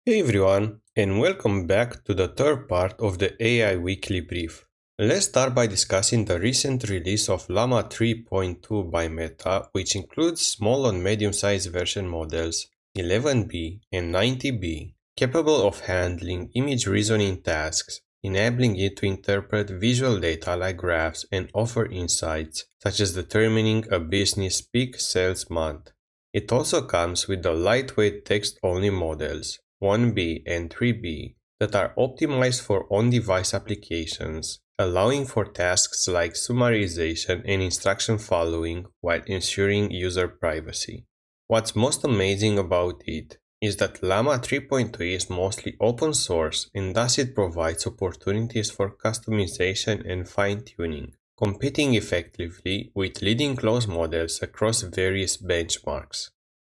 Hey everyone, and welcome back to the third part of the AI Weekly Brief. Let's start by discussing the recent release of Llama 3.2 by Meta, which includes small and medium-sized version models 11B and 90B, capable of handling image reasoning tasks, enabling it to interpret visual data like graphs and offer insights, such as determining a business peak sales month. It also comes with the lightweight text-only models 1B and 3B that are optimized for on-device applications, allowing for tasks like summarization and instruction following while ensuring user privacy. What's most amazing about it is that Llama 3.2 is mostly open source and thus it provides opportunities for customization and fine-tuning, competing effectively with leading closed models across various benchmarks.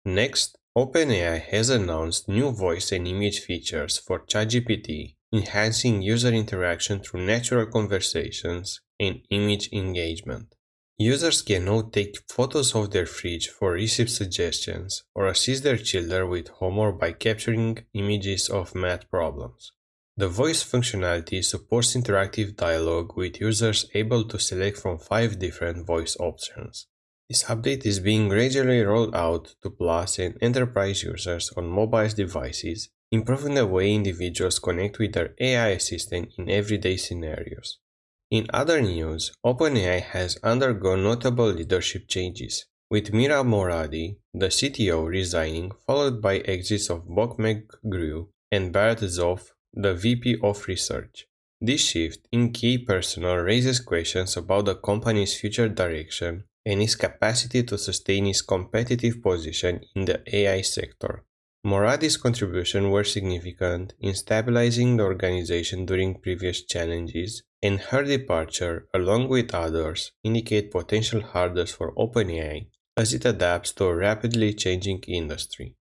Next, OpenAI has announced new voice and image features for ChatGPT, enhancing user interaction through natural conversations and image engagement. Users can now take photos of their fridge for recipe suggestions or assist their children with homework by capturing images of math problems. The voice functionality supports interactive dialogue with users able to select from 5 different voice options. This update is being gradually rolled out to Plus and Enterprise users on mobile devices, improving the way individuals connect with their AI assistant in everyday scenarios. In other news, OpenAI has undergone notable leadership changes, with Mira Murati, the CTO, resigning, followed by exits of Bob McGrew and Bart Zoff, the VP of Research. This shift in key personnel raises questions about the company's future direction and its capacity to sustain its competitive position in the AI sector. Moradi's contributions were significant in stabilizing the organization during previous challenges, and her departure, along with others, indicate potential hurdles for OpenAI as it adapts to a rapidly changing industry.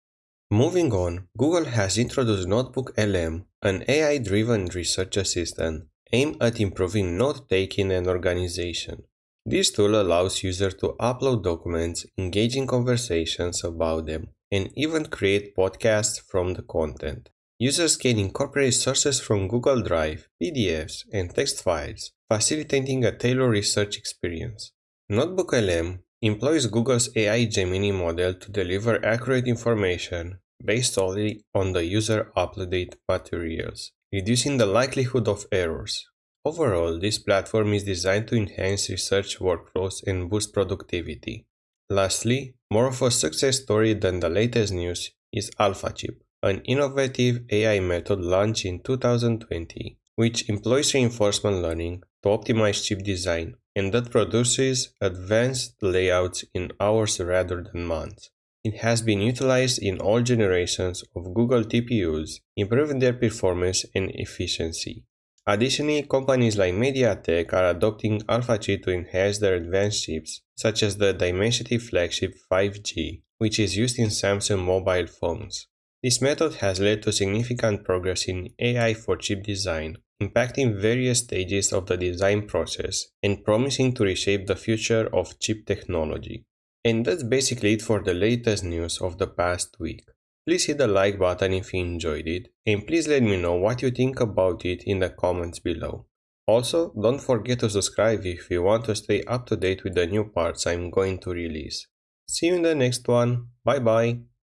Moving on, Google has introduced NotebookLM, an AI-driven research assistant aimed at improving note-taking and organization. This tool allows users to upload documents, engage in conversations about them, and even create podcasts from the content. Users can incorporate sources from Google Drive, PDFs, and text files, facilitating a tailored research experience. NotebookLM employs Google's AI Gemini model to deliver accurate information based solely on the user uploaded materials, reducing the likelihood of errors. Overall, this platform is designed to enhance research workflows and boost productivity. Lastly, more of a success story than the latest news is AlphaChip, an innovative AI method launched in 2020, which employs reinforcement learning to optimize chip design and that produces advanced layouts in hours rather than months. It has been utilized in all generations of Google TPUs, improving their performance and efficiency. Additionally, companies like MediaTek are adopting AlphaChip to enhance their advanced chips, such as the Dimensity flagship 5G, which is used in Samsung mobile phones. This method has led to significant progress in AI for chip design, impacting various stages of the design process and promising to reshape the future of chip technology. And that's basically it for the latest news of the past week. Please hit the like button if you enjoyed it, and please let me know what you think about it in the comments below. Also, don't forget to subscribe if you want to stay up to date with the new parts I'm going to release. See you in the next one. Bye bye.